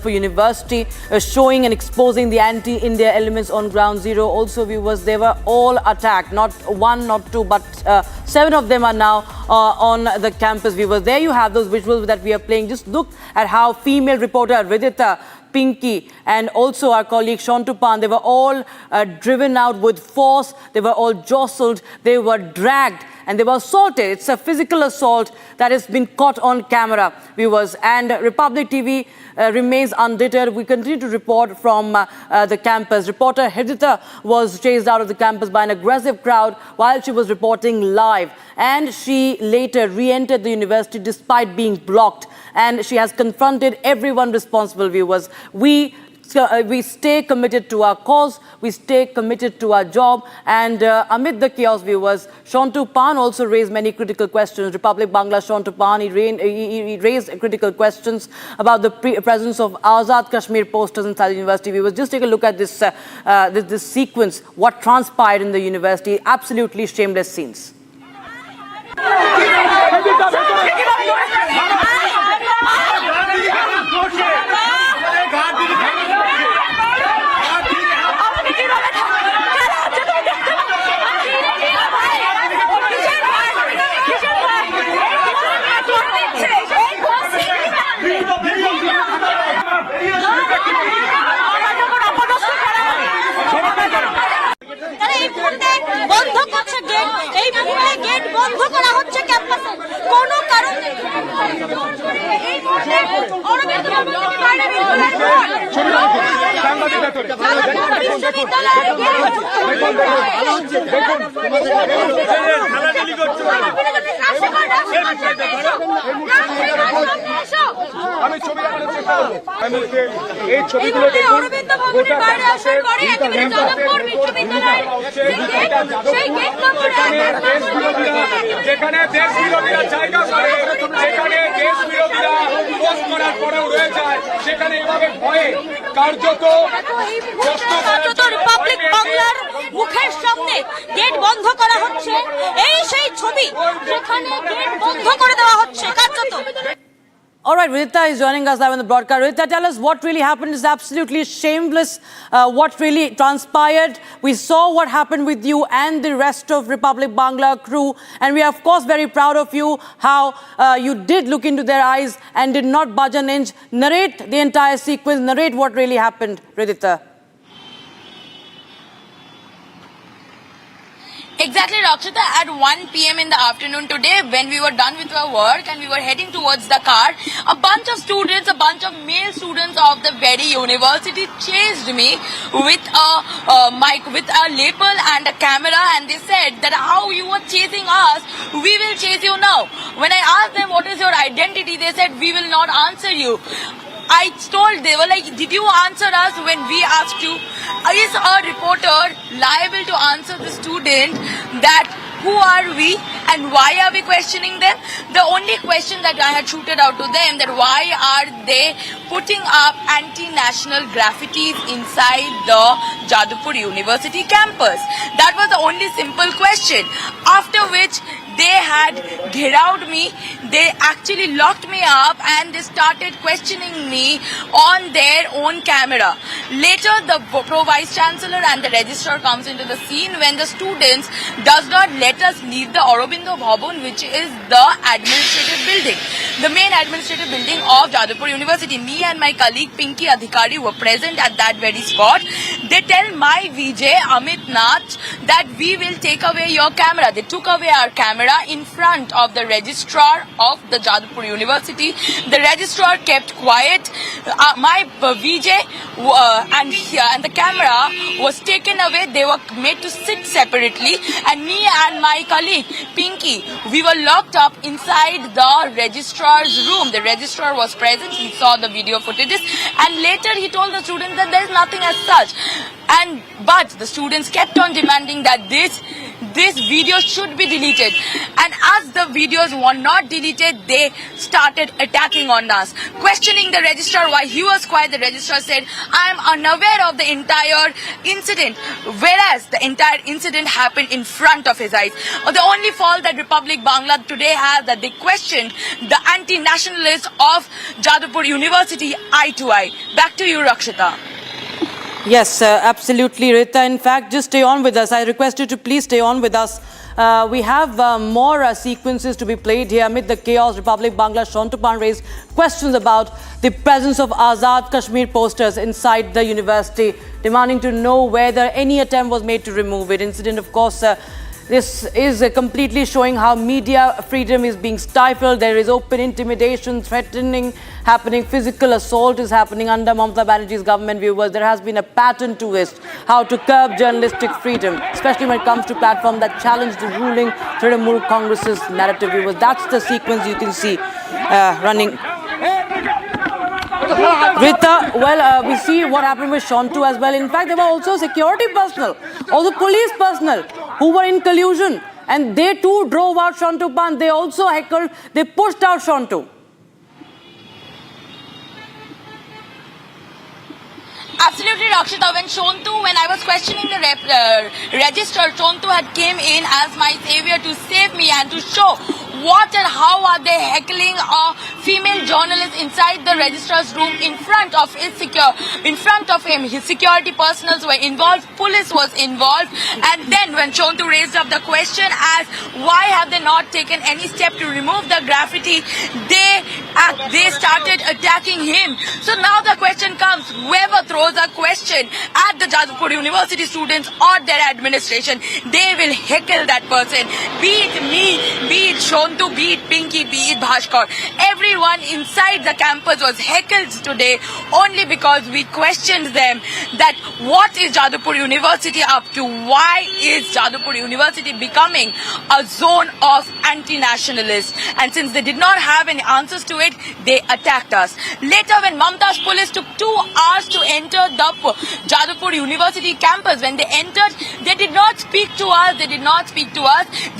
for university, showing and exposing the anti-India elements on ground zero. Also, viewers, they were all attacked, not one, not two, but 7 of them are now on the campus. Viewers, there you have those visuals that we are playing. Just look at how female reporter Vidita, Pinky, and also our colleague Shantupan, they were all driven out with force. They were all jostled. They were dragged and they were assaulted. It's a physical assault that has been caught on camera, viewers. And Republic TV remains undeterred. We continue to report from the campus. Reporter Hridita was chased out of the campus by an aggressive crowd while she was reporting live. And she later re-entered the university despite being blocked. And she has confronted everyone responsible, viewers. We stay committed to our cause, we stay committed to our job, and amid the chaos, viewers, Shantupan also raised many critical questions. Republic Bangla Shantupan, he raised critical questions about the presence of Azad Kashmir posters inside the university. Viewers, just take a look at this, this sequence, what transpired in the university. Absolutely shameless scenes. Republic বাংলার মুখের সামনে gate বন্ধ করা হচ্ছে, এই সেই ছবি যেখানে গেট বন্ধ করে দেওয়া হচ্ছে কার্যত। All right, Vidita is joining us live on the broadcast. Vidita, tell us what really happened. Is absolutely shameless. What really transpired? We saw what happened with you and the rest of Republic Bangla crew, and we are of course very proud of you. How you did look into their eyes and did not budge an inch. Narrate the entire sequence. Narrate what really happened, Vidita. Exactly, Rakshita. At 1 p.m. in the afternoon today, when we were done with our work and we were heading towards the car, a bunch of students, a bunch of male students of the very university chased me with a mic, with a lapel and a camera, and they said that how you were chasing us, we will chase you now. When I asked them what is your identity, they said we will not answer you. I told, they were like, did you answer us when we asked you? Is a reporter liable to answer the student that who are we and why are we questioning them? The only question that I had shooted out to them, that why are they putting up anti-national graffitis inside the Jadavpur University campus? That was the only simple question. After which they had ghirawed me, they actually locked me up and they started questioning me on their own camera. Later, the Pro-Vice Chancellor and the Registrar comes into the scene when the students does not let us leave the Aurobindo Bhavan, which is the administrative building, the main administrative building of Jadavpur University. Me and my colleague Pinky Adhikari were present at that very spot. They tell my VJ Amit Nath that we will take away your camera. They took away our camera in front of the registrar of the Jadavpur University. The registrar kept quiet. My VJ and the camera was taken away. They were made to sit separately, and me and my colleague Pinky, we were locked up inside the registrar's room. The registrar was present. He saw the video footages, and later he told the students that there is nothing as such. But the students kept on demanding that this video should be deleted, and as the videos were not deleted, they started attacking on us, questioning the registrar why he was quiet. The registrar said, I am unaware of the entire incident, whereas the entire incident happened in front of his eyes. The only fault that Republic Bangla today has, that they questioned the anti-nationalists of Jadavpur University eye to eye. Back to you, Rakshita. Yes, absolutely, Rita. In fact, just stay on with us. I request you to please stay on with us. We have more sequences to be played here. Amid the chaos, Republic Bangla Shontupan raised questions about the presence of Azad Kashmir posters inside the university, demanding to know whether any attempt was made to remove it. Incident, of course, this is completely showing how media freedom is being stifled. There is open intimidation, threatening happening, physical assault is happening under Mamata Banerjee's government. Viewers, there has been a pattern to it, how to curb journalistic freedom, especially when it comes to platforms that challenge the ruling Trinamool Congress's narrative. Viewers, that's the sequence you can see running. Rita, well, we see what happened with Shontu as well. In fact, there were also security personnel, also police personnel who were in collusion, and they too drove out Shontupan. They also heckled, they pushed out Shontu. Absolutely, Rakshita. When I was questioning the registrar, Shontu had came in as my savior to save me and to show what and how are they heckling a female journalist inside the registrar's room in front of him. His security personnel were involved, police was involved, and then when Shontu raised up the question as why have they not taken any step to remove the graffiti, they started attacking him. So now the question comes, whoever throws a question at the Jadavpur University students or their administration, they will heckle that person. Be it me, be it Shontu, be it Pinky, be it Bhaskar. Everyone inside the campus was heckled today only because we questioned them that what is Jadavpur University up to? Why is Jadavpur University becoming a zone of anti-nationalists? And since they did not have any answers to it, they attacked us. Later, when Mamata's police took 2 hours to enter the Jadavpur University campus, when they entered, they did not speak to us. They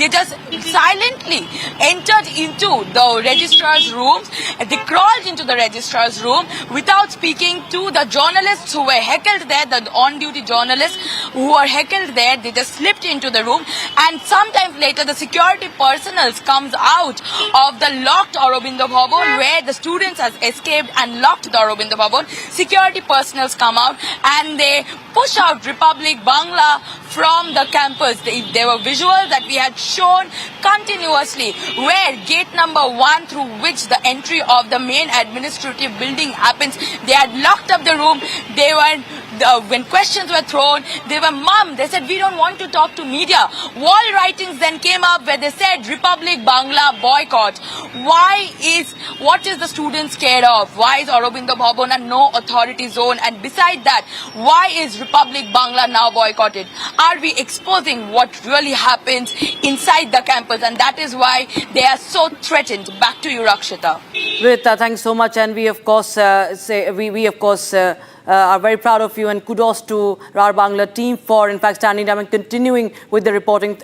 just silently entered into the registrar's rooms. They crawled into the registrar's room without speaking to the journalists who were heckled there, the on-duty journalists who were heckled there. They just slipped into the room, and sometime later the security personnel comes out of the locked Aurobindo Bhavan where the students has escaped and locked the Aurobindo Bhavan. Security personnel come out and they push out Republic Bangla from the campus. There were visuals that we had shown continuously where gate number 1 through which the entry of the main administrative building happens. They had locked up the room. They were when questions were thrown, they were mum. They said, we don't want to talk to media. Wall writings then came up where they said Republic Bangla boycott. What is the student scared of? Why is Aurobindo Bhavan a no authority zone? And beside that, why is Republic Bangla now boycotted? Are we exposing what really happens inside the campus? And that is why they are so threatened. Back to you, Rakshita. Rita, thanks so much. And we of course are very proud of you, and kudos to our Bangla team for in fact standing down and continuing with the reporting.